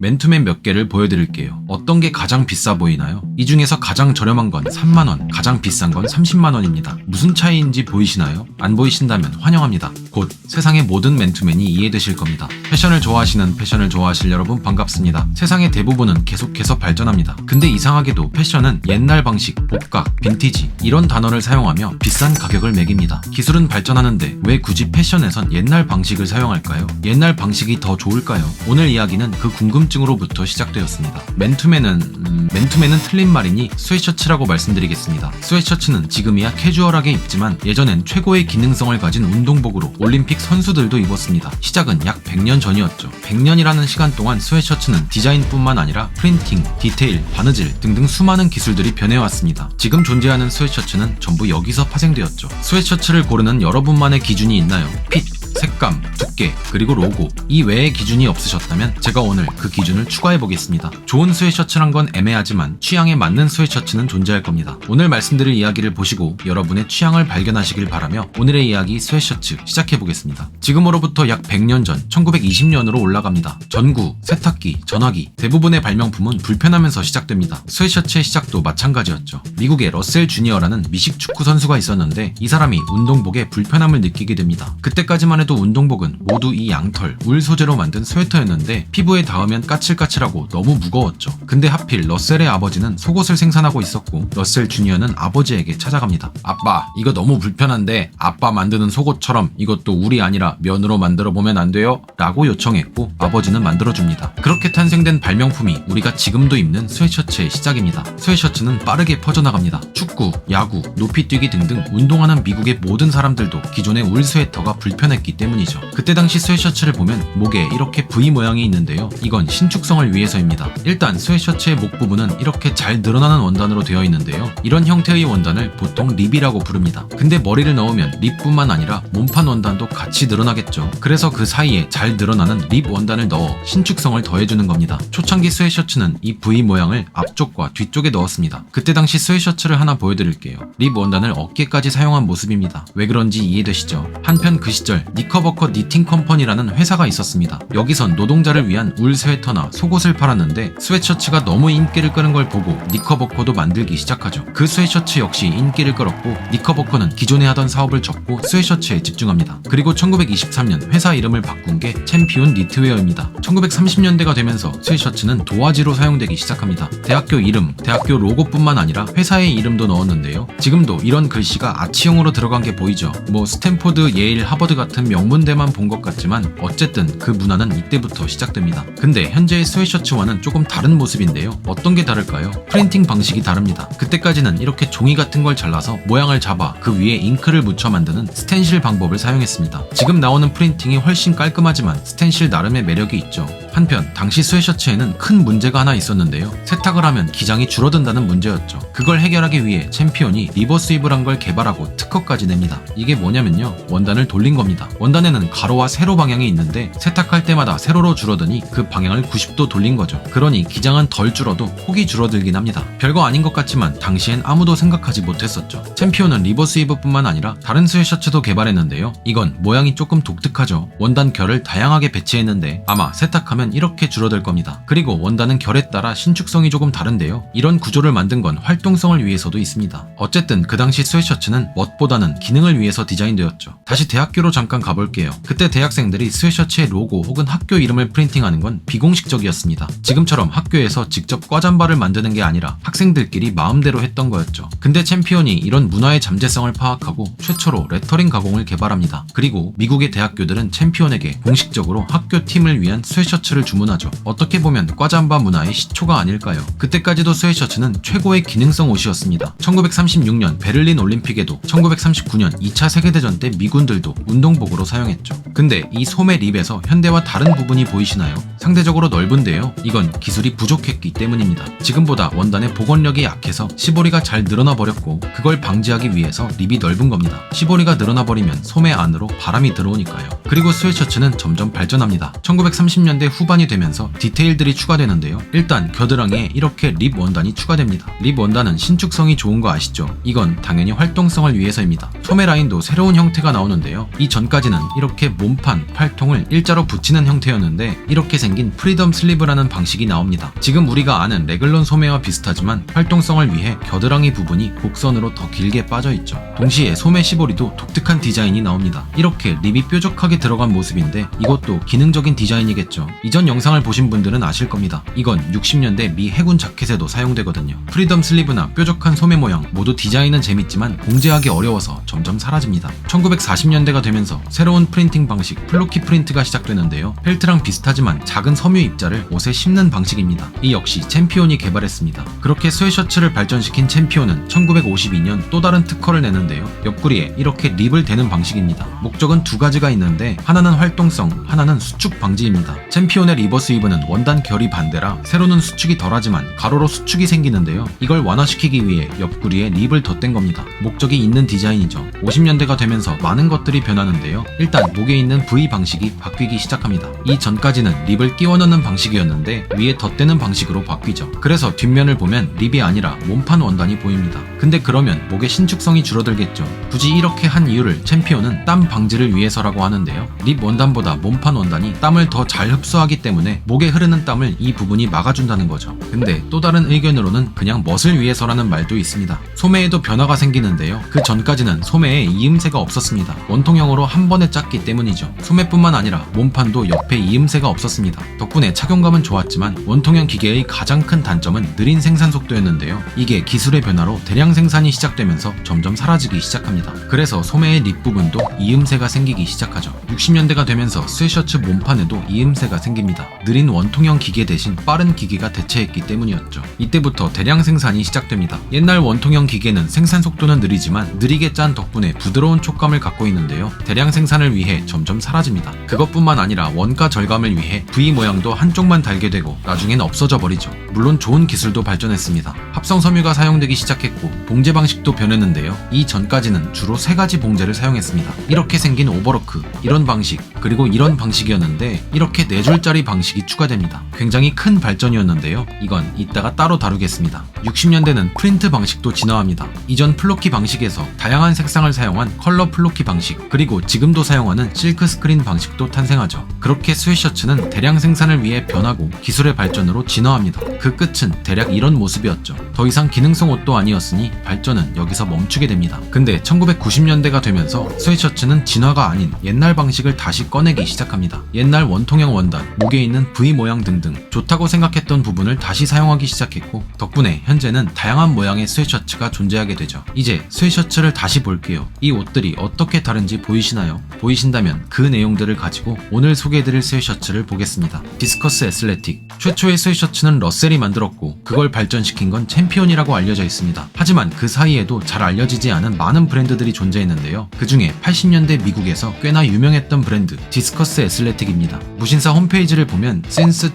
맨투맨 몇 개를 보여드릴게요. 어떤 게 가장 비싸 보이나요? 이 중에서 가장 저렴한 건 3만원, 가장 비싼 건 30만원입니다. 무슨 차이인지 보이시나요? 안 보이신다면 환영합니다. 곧 세상의 모든 맨투맨이 이해되실 겁니다. 패션을 좋아하실 여러분 반갑습니다. 세상의 대부분은 계속해서 발전합니다. 근데 이상하게도 패션은 옛날 방식, 복각, 빈티지 이런 단어를 사용하며 비싼 가격을 매깁니다. 기술은 발전하는데 왜 굳이 패션에선 옛날 방식을 사용할까요? 옛날 방식이 더 좋을까요? 오늘 이야기는 그 궁금증으로부터 시작되었습니다. 맨투맨은 틀린 말이니 스웨셔츠라고 말씀드리겠습니다. 스웨셔츠는 지금이야 캐주얼하게 입지만 예전엔 최고의 기능성을 가진 운동복으로 올림픽 선수들도 입었습니다. 시작은 약 100년 전이었죠. 100년이라는 시간 동안 스웨셔츠는 디자인뿐만 아니라 프린팅, 디테일, 바느질 등등 수많은 기술들이 변해왔습니다. 지금 존재하는 스웨셔츠는 전부 여기서 파생되었죠. 스웨셔츠를 고르는 여러분만의 기준이 있나요? 핏, 색감, 두께, 그리고 로고 이 외의 기준이 없으셨다면 제가 오늘 그 기준을 추가해보겠습니다. 좋은 스웨셔츠란 건 애매하지만 취향에 맞는 스웨셔츠는 존재할 겁니다. 오늘 말씀드릴 이야기를 보시고 여러분의 취향을 발견하시길 바라며 오늘의 이야기 스웨셔츠 시작해보겠습니다. 지금으로부터 약 100년 전 1920년으로 올라갑니다. 전구, 세탁기, 전화기 대부분의 발명품은 불편하면서 시작됩니다. 스웨셔츠의 시작도 마찬가지였죠. 미국의 러셀 주니어라는 미식 축구 선수가 있었는데 이 사람이 운동복에 불편함을 느끼게 됩니다. 그때까지만 해도 운동복은 모두 이 양털, 울 소재로 만든 스웨터였는데 피부에 닿으면 까칠까칠하고 너무 무거웠죠. 근데 하필 러셀의 아버지는 속옷을 생산하고 있었고 러셀 주니어는 아버지에게 찾아갑니다. 아빠, 이거 너무 불편한데 아빠 만드는 속옷처럼 이것도 울이 아니라 면으로 만들어 보면 안 돼요? 라고 요청했고 아버지는 만들어줍니다. 그렇게 탄생된 발명품이 우리가 지금도 입는 스웨셔츠의 시작입니다. 스웨셔츠는 빠르게 퍼져나갑니다. 축구, 야구, 높이뛰기 등등 운동하는 미국의 모든 사람들도 기존의 울 스웨터가 불편했기 때문이죠. 그때 당시 스웨셔츠를 보면 목에 이렇게 V 모양이 있는데요. 이건 신축성을 위해서입니다. 일단 스웨셔츠의 목 부분은 이렇게 잘 늘어나는 원단으로 되어 있는데요. 이런 형태의 원단을 보통 립이라고 부릅니다. 근데 머리를 넣으면 립뿐만 아니라 몸판 원단도 같이 늘어나겠죠. 그래서 그 사이에 잘 늘어나는 립 원단을 넣어 신축성을 더해주는 겁니다. 초창기 스웨셔츠는 이 V 모양을 앞쪽과 뒤쪽에 넣었습니다. 그때 당시 스웨셔츠를 하나 보여드릴게요. 립 원단을 어깨까지 사용한 모습입니다. 왜 그런지 이해되시죠? 한편 그 시절 니커버커 니팅 컴퍼니라는 회사가 있었습니다. 여기선 노동자를 위한 울 스웨터나 속옷을 팔았는데 스웨셔츠가 너무 인기를 끄는 걸 보고 니커버커도 만들기 시작하죠. 그 스웨셔츠 역시 인기를 끌었고 니커버커는 기존에 하던 사업을 접고 스웨셔츠에 집중합니다. 그리고 1923년 회사 이름을 바꾼 게 챔피온 니트웨어입니다. 1930년대가 되면서 스웨셔츠는 도화지로 사용되기 시작합니다. 대학교 이름, 대학교 로고뿐만 아니라 회사의 이름도 넣었는데요. 지금도 이런 글씨가 아치형으로 들어간 게 보이죠. 뭐 스탠포드, 예일, 하버드 같은 명문대만 본 것 같지만 어쨌든 그 문화는 이때부터 시작됩니다. 근데 현재의 스웨셔츠와는 조금 다른 모습인데요. 어떤 게 다를까요? 프린팅 방식이 다릅니다. 그때까지는 이렇게 종이 같은 걸 잘라서 모양을 잡아 그 위에 잉크를 묻혀 만드는 스텐실 방법을 사용했습니다. 지금 나오는 프린팅이 훨씬 깔끔하지만 스텐실 나름의 매력이 있죠. 한편 당시 스웨셔츠에는 큰 문제가 하나 있었는데요. 세탁을 하면 기장이 줄어든다는 문제였죠. 그걸 해결하기 위해 챔피온이 리버스 윕을 한 걸 개발하고 특허까지 냅니다. 이게 뭐냐면요, 원단을 돌린 겁니다. 원단에는 가로와 세로 방향이 있는데 세탁할 때마다 세로로 줄어드니 그 방향을 90도 돌린 거죠. 그러니 기장은 덜 줄어도 폭이 줄어들긴 합니다. 별거 아닌 것 같지만 당시엔 아무도 생각하지 못했었죠. 챔피온은 리버스 윕뿐만 아니라 다른 스웨셔츠도 개발했는데요. 이건 모양이 조금 독특하죠. 원단 결을 다양하게 배치했는데 아마 세탁하면 이렇게 줄어들 겁니다. 그리고 원단은 결에 따라 신축성이 조금 다른데요. 이런 구조를 만든 건 활동성을 위해서도 있습니다. 어쨌든 그 당시 스웨셔츠는 멋보다는 기능을 위해서 디자인되었죠. 다시 대학교로 잠깐 가볼게요. 그때 대학생들이 스웨셔츠의 로고 혹은 학교 이름을 프린팅하는 건 비공식적이었습니다. 지금처럼 학교에서 직접 꽈잠바를 만드는 게 아니라 학생들끼리 마음대로 했던 거였죠. 근데 챔피온이 이런 문화의 잠재성을 파악하고 최초로 레터링 가공을 개발합니다. 그리고 미국의 대학교들은 챔피온에게 공식적으로 학교 팀을 위한 스웨셔츠를 주문하죠. 어떻게 보면 꽈잠바 문화의 시초가 아닐까요? 그때까지도 스웨셔츠는 최고의 기능성 옷이었습니다. 1936년 베를린 올림픽에도 1939년 2차 세계대전 때 미군들도 운동복으로 사용했죠. 근데 이 소매 립에서 현대와 다른 부분이 보이시나요? 상대적으로 넓은데요. 이건 기술이 부족했기 때문입니다. 지금보다 원단의 복원력이 약해서 시보리가 잘 늘어나 버렸고 그걸 방지하기 위해서 립이 넓은 겁니다. 시보리가 늘어나 버리면 소매 안으로 바람이 들어오니까요. 그리고 스웨셔츠는 점점 발전합니다. 1930년대 후반이 되면서 디테일들이 추가되는데요. 일단 겨드랑이에 이렇게 립 원단이 추가됩니다. 립 원단은 신축성이 좋은 거 아시죠? 이건 당연히 활동성을 위해서입니다. 소매 라인도 새로운 형태가 나오는데요. 이 전까지는 전까지는 이렇게 몸판, 팔통을 일자로 붙이는 형태였는데 이렇게 생긴 프리덤 슬리브라는 방식이 나옵니다. 지금 우리가 아는 레글론 소매와 비슷하지만 활동성을 위해 겨드랑이 부분이 곡선으로 더 길게 빠져있죠. 동시에 소매 시보리도 독특한 디자인이 나옵니다. 이렇게 립이 뾰족하게 들어간 모습인데 이것도 기능적인 디자인이겠죠. 이전 영상을 보신 분들은 아실 겁니다. 이건 60년대 미 해군 자켓에도 사용되거든요. 프리덤 슬리브나 뾰족한 소매 모양 모두 디자인은 재밌지만 봉제하기 어려워서 점점 사라집니다. 1940년대가 되면서 새로운 프린팅 방식 플로키 프린트가 시작되는데요. 펠트랑 비슷하지만 작은 섬유 입자를 옷에 심는 방식입니다. 이 역시 챔피온이 개발했습니다. 그렇게 스웨셔츠를 발전시킨 챔피온은 1952년 또 다른 특허를 내는데요. 옆구리에 이렇게 립을 대는 방식입니다. 목적은 두 가지가 있는데 하나는 활동성, 하나는 수축 방지입니다. 챔피온의 리버스 위브는 원단 결이 반대라 세로는 수축이 덜하지만 가로로 수축이 생기는데요. 이걸 완화시키기 위해 옆구리에 립을 덧댄 겁니다. 목적이 있는 디자인이죠. 50년대가 되면서 많은 것들이 변하는데요. 일단 목에 있는 V 방식이 바뀌기 시작합니다. 이 전까지는 립을 끼워 넣는 방식이었는데 위에 덧대는 방식으로 바뀌죠. 그래서 뒷면을 보면 립이 아니라 몸판 원단이 보입니다. 근데 그러면 목의 신축성이 줄어들겠죠. 굳이 이렇게 한 이유를 챔피온은 땀 방지를 위해서라고 하는데요. 립 원단보다 몸판 원단이 땀을 더 잘 흡수하기 때문에 목에 흐르는 땀을 이 부분이 막아준다는 거죠. 근데 또 다른 의견으로는 그냥 멋을 위해서라는 말도 있습니다. 소매에도 변화가 생기는데요. 그 전까지는 소매에 이음새가 없었습니다. 원통형으로 한 번에 짰기 때문이죠. 소매뿐만 아니라 몸판도 옆에 이음새가 없었습니다. 덕분에 착용감은 좋았지만 원통형 기계의 가장 큰 단점은 느린 생산 속도였는데요. 이게 기술의 변화로 대량 생산이 시작되면서 점점 사라지기 시작합니다. 그래서 소매의 립 부분도 이음새가 생기기 시작하죠. 60년대가 되면서 스웨셔츠 몸판에도 이음새가 생깁니다. 느린 원통형 기계 대신 빠른 기계가 대체했기 때문이었죠. 이때부터 대량 생산이 시작됩니다. 옛날 원통형 기계는 생산 속도는 느리지만 느리게 짠 덕분에 부드러운 촉감을 갖고 있는데요. 대량 생산을 위해 점점 사라집니다. 그것뿐만 아니라 원가 절감을 위해 V 모양도 한쪽만 달게 되고 나중엔 없어져 버리죠. 물론 좋은 기술도 발전했습니다. 합성 섬유가 사용되기 시작했고 봉제 방식도 변했는데요. 이 전까지는 주로 세 가지 봉제를 사용했습니다. 이렇게 생긴 오버로크, 이런 방식, 그리고 이런 방식이었는데 이렇게 4줄짜리 방식이 추가됩니다. 굉장히 큰 발전이었는데요. 이건 이따가 따로 다루겠습니다. 60년대는 프린트 방식도 진화합니다. 이전 플로키 방식에서 다양한 색상을 사용한 컬러 플로키 방식, 그리고 지금도 사용하는 실크 스크린 방식도 탄생하죠. 그렇게 스웨셔츠는 대량 생산을 위해 변하고 기술의 발전으로 진화합니다. 그 끝은 대략 이런 모습이었죠. 더 이상 기능성 옷도 아니었으니 발전은 여기서 멈추게 됩니다. 근데 1990년대가 되면서 스웨셔츠는 진화가 아닌 옛날 방식을 다시 꺼내기 시작합니다. 옛날 원통형 원단, 목에 있는 V 모양 등등 좋다고 생각했던 부분을 다시 사용하기 시작했고 덕분에 현재는 다양한 모양의 스웨셔츠가 존재하게 되죠. 이제 스웨셔츠를 다시 볼게요. 이 옷들이 어떻게 다른지 보이시나요? 보이신다면 그 내용들을 가지고 오늘 소개해드릴 스웨셔츠를 보겠습니다. 디스커스 애슬레틱. 최초의 스웨셔츠는 러셀이 만들었고 그걸 발전시킨 건 챔피온이라고 알려져 있습니다. 하지만 그 사이에도 잘 알려지지 않은 많은 브랜드들이 존재했는데요. 그 중에 80년대 미국에서 꽤나 유명했던 브랜드 디스커스 애슬레틱입니다. 무신사 홈페이지를 보면 since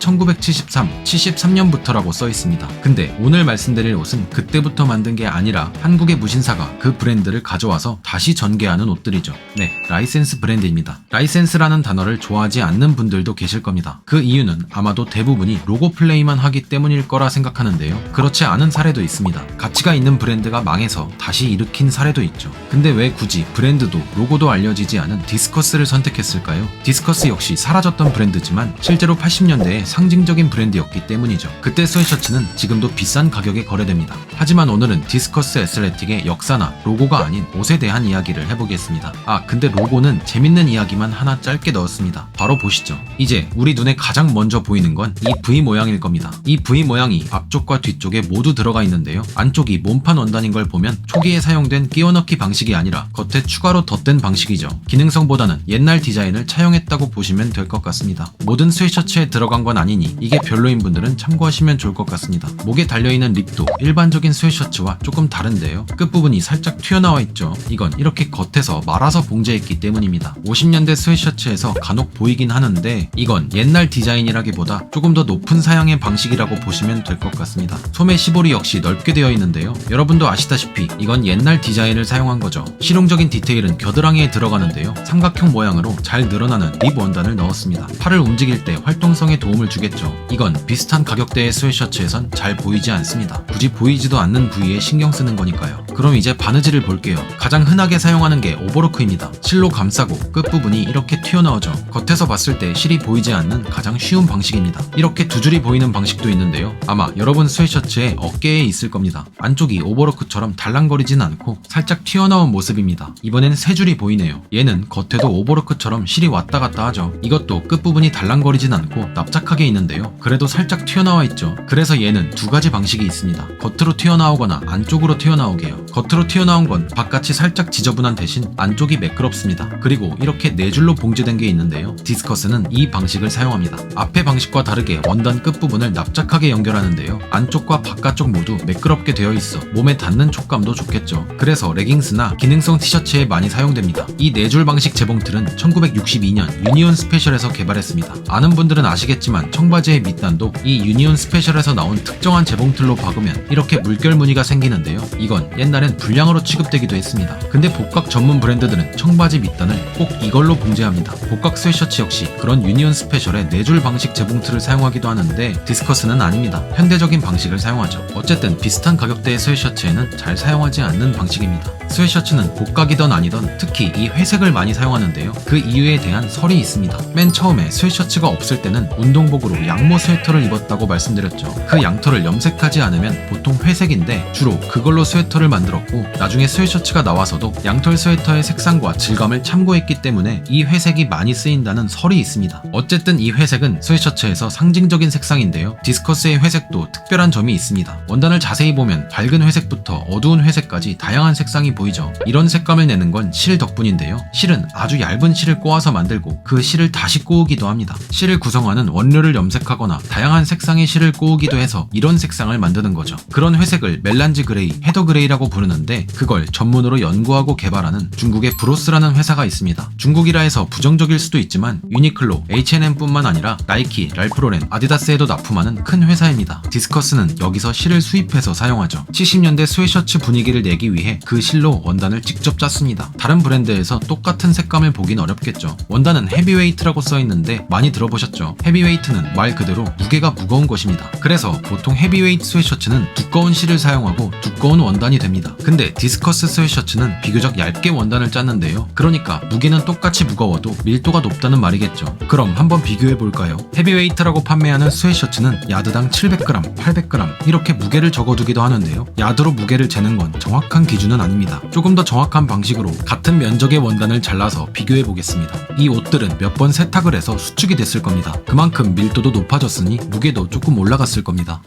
73년부터라고 써 있습니다. 근데 오늘 말씀드릴 옷은 그때부터 만든 게 아니라 한국의 무신사가 그 브랜드를 가져와서 다시 전개하는 옷들이죠. 네, 라이센스 브랜드입니다. 라이센스라는 단어를 좋아하지 않는 분들도 계실 겁니다. 그 이유는 아마도 대부분이 로고 플레이만 하기 때문일 거라 생각하는데요. 그렇지 않은 사례도 있습니다. 가치가 있는 브랜드가 망해서 다시 일으킨 사례도 있죠. 근데 왜 굳이 브랜드도 로고도 알려지지 않은 디스커스를 선택했을까요? 디스커스 역시 사라졌던 브랜드지만 실제로 80년대의 상징적인 브랜드였기 때문이죠. 그때 스웨셔츠는 지금도 비싼 가격에 거래됩니다. 하지만 오늘은 디스커스 애슬레틱의 역사나 로고가 아닌 옷에 대한 이야기를 해보겠습니다. 근데 로고는 재밌는 이야기만 하나 짧게 넣었습니다. 바로 보시죠. 이제 우리 눈에 가장 먼저 보이는 건 이 V 모양일 겁니다. 이 V 모양이 앞쪽과 뒤쪽에 모두 들어가 있는데요. 안쪽이 몸판 원단인 걸 보면 초기에 사용된 끼워넣기 방식이 아니라 겉에 추가로 덧댄 방식이죠. 기능성보다는 옛날 디자인을 차용했다고 보시면 될 것 같습니다. 모든 스웨셔츠에 들어간 건 아니니 이게 별로인 분들은 참고하시면 좋을 것 같습니다. 목에 달려있는 립도 일반적인 스웨셔츠와 조금 다른데요. 끝부분이 살짝 튀어나와 있죠. 이건 이렇게 겉에서 말아서 봉제했기 때문입니다. 50년대 스웨셔츠에서 간혹 보이긴 하는데 이건 옛날 디자인이라기보다 조금 더 높은 사양의 방식이라고 보시면 될 것 같습니다. 소매 시보리 역시 넓게 되어 있는데요. 여러분도 아시다시피 이건 옛날 디자인을 사용한 거죠. 실용적인 디테일은 겨드랑이에 들어가는데요. 삼각형 모양으로 잘 늘어나는 립 원단을 넣었습니다. 팔을 움직일 때 활동성에 도움을 주겠죠. 이건 비슷한 가격대의 스웨셔츠에선 잘 보이지 않습니다. 굳이 보이지도 않는 부위에 신경 쓰는 거니까요. 그럼 이제 바느질을 볼게요. 가장 흔하게 사용하는 게 오버로크입니다. 실로 감싸고 끝부분이 이렇게 튀어나오죠. 겉에서 봤을 때 실이 보이지 않는 가장 쉬운 방식입니다. 이렇게 두 줄이 보이는 방식도 있는데요. 아마 여러분 스웨셔츠의 어깨에 있을 겁니다. 안쪽이 오버로크처럼 달랑거리진 않고 살짝 튀어나온 모습입니다. 이번엔 세 줄이 보이네요. 얘는 겉에도 오버로크처럼 실이 왔다 갔다 하죠. 이것도 끝부분이 달랑거리진 않고 납작하게 있는데요. 그래도 살짝 튀어나와 있죠. 그래서 얘는 두 가지 방식이 있습니다. 겉으로 튀어나오거나 안쪽으로 튀어나오게요. 겉으로 튀어나온 건 바깥이 살짝 지저분한 대신 안쪽이 매끄럽습니다. 그리고 이렇게 네 줄로 봉제된 게 있는데요. 디스커스는 이 방식을 사용합니다. 앞의 방식과 다르게 원단 끝부분을 납작하게 연결하는데요. 안쪽과 바깥쪽 모두 매끄럽게 되어 있어 몸에 닿는 촉감도 좋겠죠. 그래서 레깅스나 기능성 티셔츠에 많이 사용됩니다. 이 네 줄 방식 재봉틀은 1962년 유니온 스페셜에서 개발했습니다. 아는 분들은 아시겠지만 청바지의 밑단도 이 유니온 스페셜에서 나온 특정한 재봉틀로 박으면 이렇게 물결 무늬가 생기는데요. 이건 옛날엔 불량으로 취급되기도 했습니다. 근데 복각 전문 브랜드들은 청바지 밑단을 꼭 이걸로 봉제합니다. 복각 스웨셔츠 역시 그런 유니온 스페셜의 4줄 방식 재봉틀을 사용하기도 하는데 디스커스는 아닙니다. 현대적인 방식을 사용하죠. 어쨌든 비슷한 가격대의 스웨셔츠에는 잘 사용하지 않는 방식입니다. 스웨셔츠는 복각이던 아니던 특히 이 회색을 많이 사용하는데요. 그 이유에 대한 설이 있습니다. 맨 처음에 스웨셔츠가 없을 때는 운동복으로 양모 스웨터를 입었다고 말씀드렸죠. 그 양털을 염색하지 않으면 보통 회색인데 주로 그걸로 스웨터를 만들었고 나중에 스웨셔츠가 나와서도 양털 스웨터의 색상과 질감을 참고했기 때문에 이 회색이 많이 쓰인다는 설이 있습니다. 어쨌든 이 회색은 스웨셔츠에서 상징적인 색상인데요. 디스커스의 회색도 특별한 점이 있습니다. 원단을 자세히 보면 밝은 회색부터 어두운 회색까지 다양한 색상이 보이죠. 이런 색감을 내는 건 실 덕분인데요. 실은 아주 얇은 실을 꼬아서 만들고 그 실을 다시 꼬우기도 합니다. 실을 구성하는 원료를 염색하거나 다양한 색상의 실을 꼬우기도 해서 이런 색상을 만드는 거죠. 그런 회색을 멜란지 그레이, 헤더 그레이라고 부르는데 그걸 전문으로 연구하고 개발하는 중국의 브로스라는 회사가 있습니다. 중국이라 해서 부정적일 수도 있지만 유니클로, H&M뿐만 아니라 나이키, 랄프로렌, 아디다스에도 납품하는 큰 회사입니다. 디스커스는 여기서 실을 수입해서 사용하죠. 70년대 스웨셔츠 분위기를 내기 위해 그 실로 원단을 직접 짰습니다. 다른 브랜드에서 똑같은 색감을 보긴 어렵겠죠. 원단은 헤비웨이트라고 써있는데 많이 들어보셨죠? 헤비웨이트는 말 그대로 무게가 무거운 것입니다. 그래서 보통 헤비웨이트 스웨셔츠는 두꺼운 실을 사용하고 두꺼운 원단이 됩니다. 근데 디스커스 스웨셔츠는 비교적 얇게 원단을 짰는데요. 그러니까 무게는 똑같이 무거워도 밀도가 높다는 말이겠죠. 그럼 한번 비교해볼까요? 헤비웨이트라고 판매하는 스웨셔츠는 야드당 700g, 800g 이렇게 무게를 적어두기도 하는데요. 야드로 무게를 재는 건 정확한 기준은 아닙니다. 조금 더 정확한 방식으로 같은 면적의 원단을 잘라서 비교해보겠습니다. 이 옷들은 몇 번 세탁을 해서 수축이 됐을 겁니다. 그만큼 밀도도 높아졌으니 무게도 조금 올라갔을 겁니다.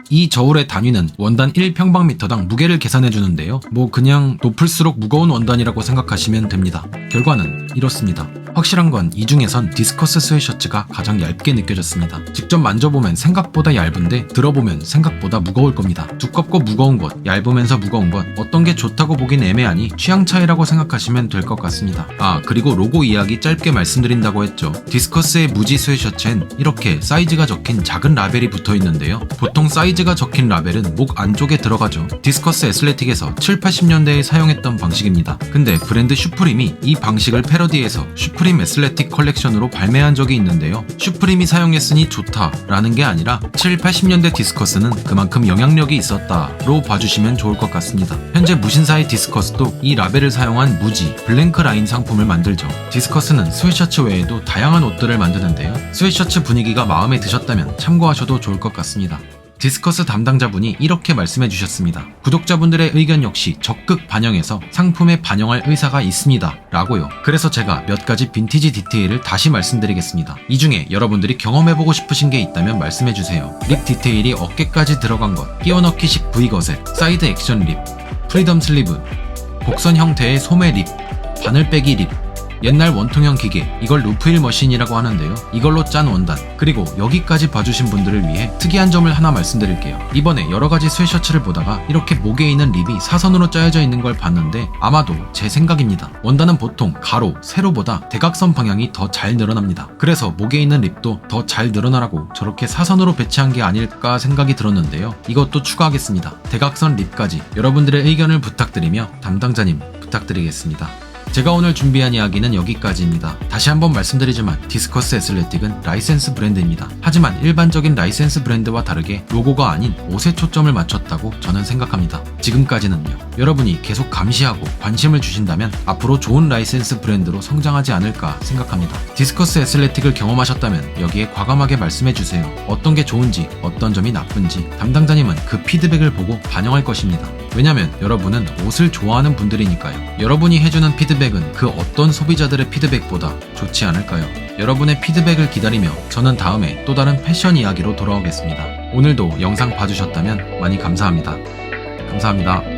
이 저울의 단위는 원단 1평방미터당 무게를 계산해주는데요. 뭐 그냥 높을수록 무거운 원단이라고 생각하시면 됩니다. 결과는 이렇습니다. 확실한 건 이 중에선 디스커스 스웨셔츠가 가장 얇게 느껴졌습니다. 직접 만져보면 생각보다 얇은데 들어보면 생각보다 무거울 겁니다. 두껍고 무거운 것, 얇으면서 무거운 것 어떤 게 좋다고 보긴 애매하니 취향 차이라고 생각하시면 될 것 같습니다. 아, 그리고 로고 이야기 짧게 말씀드린다고 했죠. 디스커스의 무지 스웨셔츠엔 이렇게 사이즈가 적힌 작은 라벨이 붙어 있는데요. 보통 사이즈가 적힌 라벨은 목 안쪽에 들어가죠. 디스커스 애슬레틱에서 7, 80년대에 사용했던 방식입니다. 근데 브랜드 슈프림이 이 방식을 패러디해서 슈프림 애슬레틱 컬렉션으로 발매한 적이 있는데요. 슈프림이 사용했으니 좋다라는 게 아니라 7, 80년대 디스커스는 그만큼 영향력이 있었다로 봐주시면 좋을 것 같습니다. 현재 무신사의 디스커스도 이 라벨을 사용한 무지, 블랭크 라인 상품을 만들죠. 디스커스는 스웨셔츠 외에도 다양한 옷들을 만드는데요. 스웨셔츠 분위기가 마음에 드셨다면 참고하셔도 좋을 것 같습니다. 디스커스 담당자분이 이렇게 말씀해 주셨습니다. 구독자분들의 의견 역시 적극 반영해서 상품에 반영할 의사가 있습니다 라고요. 그래서 제가 몇 가지 빈티지 디테일을 다시 말씀드리겠습니다. 이 중에 여러분들이 경험해보고 싶으신 게 있다면 말씀해 주세요. 립 디테일이 어깨까지 들어간 것, 끼워넣기식 V거셋, 사이드 액션 립, 프리덤 슬리브, 곡선 형태의 소매 립, 바늘 빼기 립, 옛날 원통형 기계, 이걸 루프힐 머신이라고 하는데요. 이걸로 짠 원단, 그리고 여기까지 봐주신 분들을 위해 특이한 점을 하나 말씀드릴게요. 이번에 여러가지 스웨셔츠를 보다가 이렇게 목에 있는 립이 사선으로 짜여져 있는 걸 봤는데 아마도 제 생각입니다. 원단은 보통 가로, 세로보다 대각선 방향이 더 잘 늘어납니다. 그래서 목에 있는 립도 더 잘 늘어나라고 저렇게 사선으로 배치한 게 아닐까 생각이 들었는데요. 이것도 추가하겠습니다. 대각선 립까지 여러분들의 의견을 부탁드리며 담당자님 부탁드리겠습니다. 제가 오늘 준비한 이야기는 여기까지입니다. 다시 한번 말씀드리지만 디스커스 애슬레틱은 라이센스 브랜드입니다. 하지만 일반적인 라이센스 브랜드와 다르게 로고가 아닌 옷에 초점을 맞췄다고 저는 생각합니다. 지금까지는요. 여러분이 계속 감시하고 관심을 주신다면 앞으로 좋은 라이센스 브랜드로 성장하지 않을까 생각합니다. 디스커스 애슬레틱을 경험하셨다면 여기에 과감하게 말씀해주세요. 어떤 게 좋은지, 어떤 점이 나쁜지 담당자님은 그 피드백을 보고 반영할 것입니다. 왜냐면 여러분은 옷을 좋아하는 분들이니까요. 여러분이 해주는 피드백은 그 어떤 소비자들의 피드백보다 좋지 않을까요? 여러분의 피드백을 기다리며 저는 다음에 또 다른 패션 이야기로 돌아오겠습니다. 오늘도 영상 봐주셨다면 많이 감사합니다. 감사합니다.